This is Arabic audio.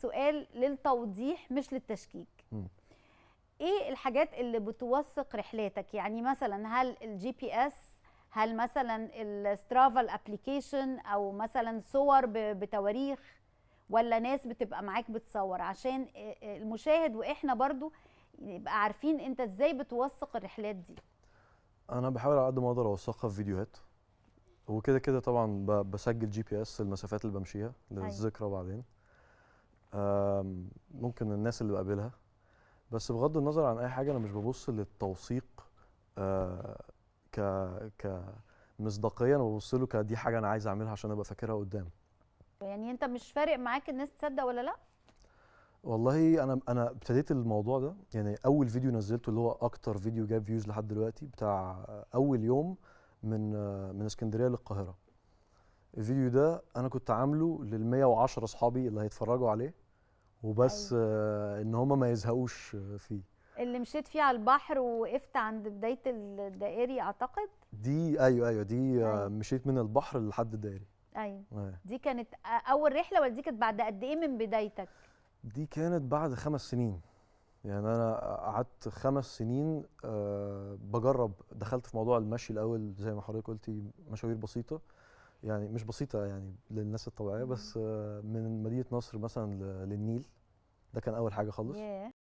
سؤال للتوضيح مش للتشكيك. ايه الحاجات اللي بتوثق رحلاتك؟ يعني مثلا هل الجي بي اس، هل مثلا السترافا ابلكيشن، او مثلا صور بتواريخ، ولا ناس بتبقى معاك بتصور؟ عشان المشاهد واحنا برضو يبقى عارفين انت ازاي بتوثق الرحلات دي. انا بحاول على قد ما اقدر اوثقها في فيديوهات، وكده كده طبعا بسجل جي بي اس المسافات اللي بمشيها للذكرى بعدين. ممكن الناس اللي بقابلها، بس بغض النظر عن اي حاجه انا مش ببص للتوثيق ك كمصداقيا، انا ببص له كدي حاجه انا عايز اعملها عشان ابقى فاكرها قدام. يعني انت مش فارق معاك الناس تصدق ولا لا؟ والله انا ابتديت الموضوع ده، يعني اول فيديو نزلته اللي هو اكتر فيديو جاب فيوز لحد دلوقتي، بتاع اول يوم من اسكندريه للقاهره. الفيديو ده انا كنت عامله لل 110 اصحابي اللي هيتفرجوا عليه وبس. أيوة. ان هم ما يزهقوش فيه. اللي مشيت فيه على البحر ووقفت عند بداية الدائري اعتقد. دي ايوه دي أيوة. مشيت من البحر لحد الدائري. ايوه. أيوة. دي كانت اول رحلة، ولا دي كانت بعد قد ايه من بدايتك؟ دي كانت بعد 5 سنين. يعني انا قعدت 5 سنين بجرب. دخلت في موضوع المشي الاول زي ما حضرتك قلتي، مشاوير بسيطه، يعني مش بسيطه يعني للناس الطبيعيه، بس من مدينه نصر مثلا للنيل. ده كان اول حاجه خالص. ياه.